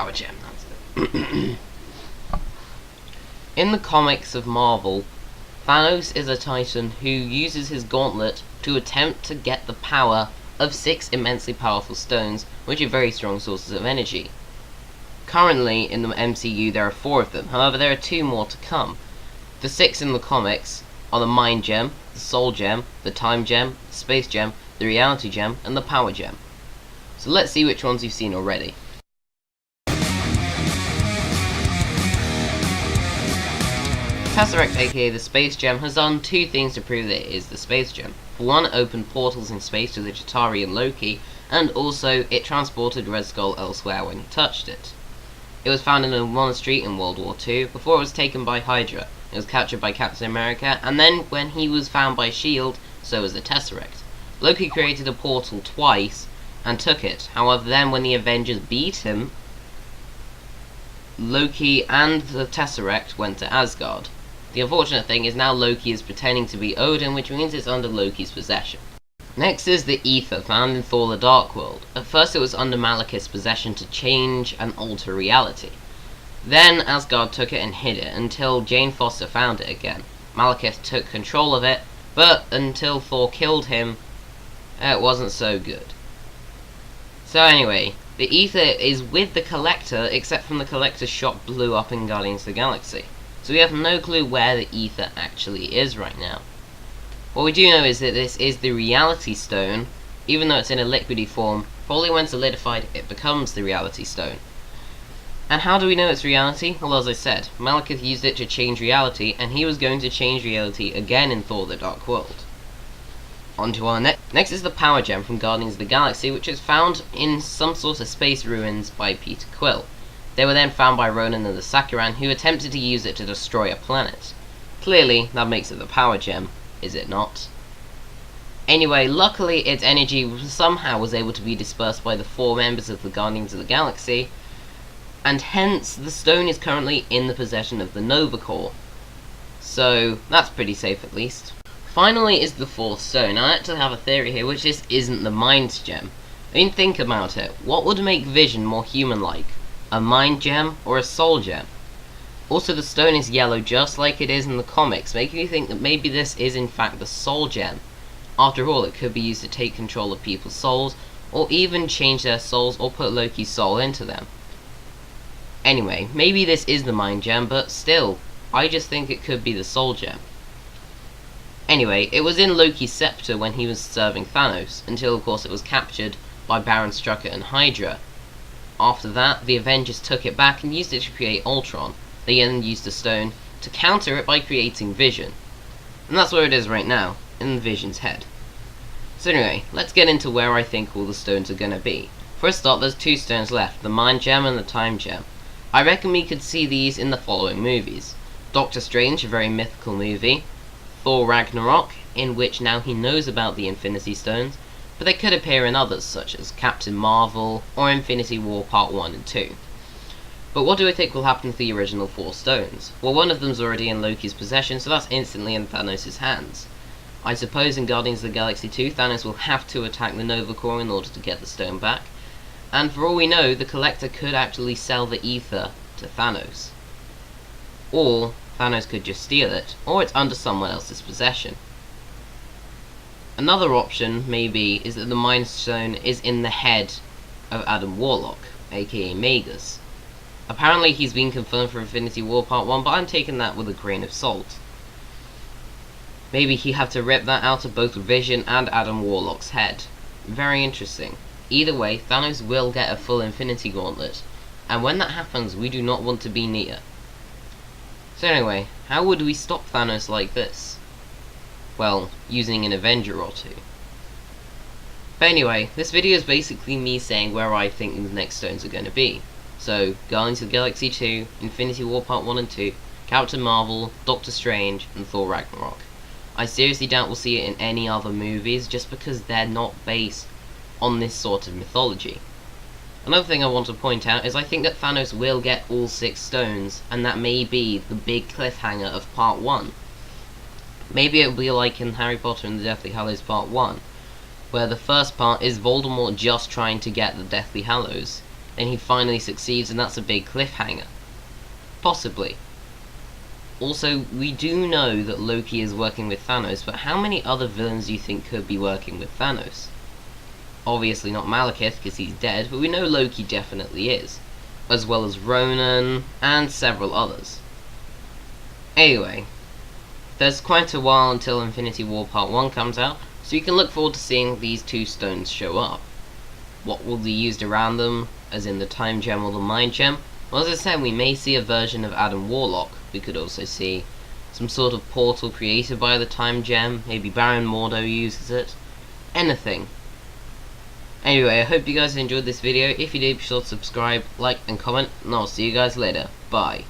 power gem, that's it. In the comics of Marvel, Thanos is a Titan who uses his gauntlet to attempt to get the power of 6 immensely powerful stones, which are very strong sources of energy. Currently, in the MCU, there are 4 of them. However, there are 2 more to come. The 6 in the comics are the Mind Gem, the Soul Gem, the Time Gem, the Space Gem, the Reality Gem, and the Power Gem. So let's see which ones you've seen already. Tesseract, aka the Space Gem, has done 2 things to prove that it is the Space Gem. For one, it opened portals in space to the Chitauri and Loki, and also it transported Red Skull elsewhere when he touched it. It was found in a monastery in World War II, before it was taken by Hydra. It was captured by Captain America, and then when he was found by S.H.I.E.L.D., so was the Tesseract. Loki created a portal twice, and took it. However, then when the Avengers beat him, Loki and the Tesseract went to Asgard. The unfortunate thing is now Loki is pretending to be Odin, which means it's under Loki's possession. Next is the Ether, found in Thor the Dark World. At first it was under Malekith's possession to change and alter reality. Then Asgard took it and hid it, until Jane Foster found it again. Malekith took control of it, but until Thor killed him, it wasn't so good. So anyway, the Ether is with the Collector, except from the Collector's shop blew up in Guardians of the Galaxy. So we have no clue where the Ether actually is right now. What we do know is that this is the Reality Stone. Even though it's in a liquidy form, probably when solidified it becomes the Reality Stone. And how do we know it's reality? Well, as I said, Malekith used it to change reality, and he was going to change reality again in Thor the Dark World. On to our next is the Power Gem from Guardians of the Galaxy, which is found in some sort of space ruins by Peter Quill. They were then found by Ronan and the Sakaran, who attempted to use it to destroy a planet. Clearly, that makes it the Power Gem, is it not? Anyway, luckily its energy somehow was able to be dispersed by the 4 members of the Guardians of the Galaxy, and hence the stone is currently in the possession of the Nova Corps. So, that's pretty safe at least. Finally is the 4th stone. I actually have a theory here, which this isn't the Mind Gem. I mean, think about it. What would make Vision more human-like? A Mind Gem or a Soul Gem? Also, the stone is yellow just like it is in the comics, making you think that maybe this is in fact the Soul Gem. After all, it could be used to take control of people's souls, or even change their souls or put Loki's soul into them. Anyway, maybe this is the Mind Gem, but still, I just think it could be the Soul Gem. Anyway, it was in Loki's scepter when he was serving Thanos, until of course it was captured by Baron Strucker and Hydra. After that, the Avengers took it back and used it to create Ultron. They then used the stone to counter it by creating Vision. And that's where it is right now, in Vision's head. So anyway, let's get into where I think all the stones are going to be. For a start, there's 2 stones left, the Mind Gem and the Time Gem. I reckon we could see these in the following movies. Doctor Strange, a very mythical movie. Thor Ragnarok, in which now he knows about the Infinity Stones, but they could appear in others, such as Captain Marvel or Infinity War Part 1 and 2. But what do I think will happen to the original 4 stones? Well, one of them's already in Loki's possession, so that's instantly in Thanos' hands. I suppose in Guardians of the Galaxy 2, Thanos will have to attack the Nova Corps in order to get the stone back. And for all we know, the Collector could actually sell the Ether to Thanos. Or Thanos could just steal it, or it's under someone else's possession. Another option, maybe, is that the Mind Stone is in the head of Adam Warlock, aka Magus. Apparently he's been confirmed for Infinity War Part 1, but I'm taking that with a grain of salt. Maybe he had to rip that out of both Vision and Adam Warlock's head. Very interesting. Either way, Thanos will get a full Infinity Gauntlet, and when that happens, we do not want to be near. So anyway, how would we stop Thanos like this? Well, using an Avenger or 2. But anyway, this video is basically me saying where I think the next stones are going to be. So, Guardians of the Galaxy 2, Infinity War Part 1 and 2, Captain Marvel, Doctor Strange, and Thor Ragnarok. I seriously doubt we'll see it in any other movies, just because they're not based on this sort of mythology. Another thing I want to point out is I think that Thanos will get all 6 stones, and that may be the big cliffhanger of Part 1. Maybe it'll be like in Harry Potter and the Deathly Hallows Part 1, where the first part is Voldemort just trying to get the Deathly Hallows, then he finally succeeds and that's a big cliffhanger. Possibly. Also, we do know that Loki is working with Thanos, but how many other villains do you think could be working with Thanos? Obviously not Malekith, because he's dead, but we know Loki definitely is, as well as Ronan, and several others. Anyway, there's quite a while until Infinity War Part 1 comes out, so you can look forward to seeing these two stones show up. What will be used around them, as in the Time Gem or the Mind Gem? Well, as I said, we may see a version of Adam Warlock. We could also see some sort of portal created by the Time Gem, maybe Baron Mordo uses it. Anything. Anyway, I hope you guys enjoyed this video. If you did, be sure to subscribe, like, and comment, and I'll see you guys later. Bye.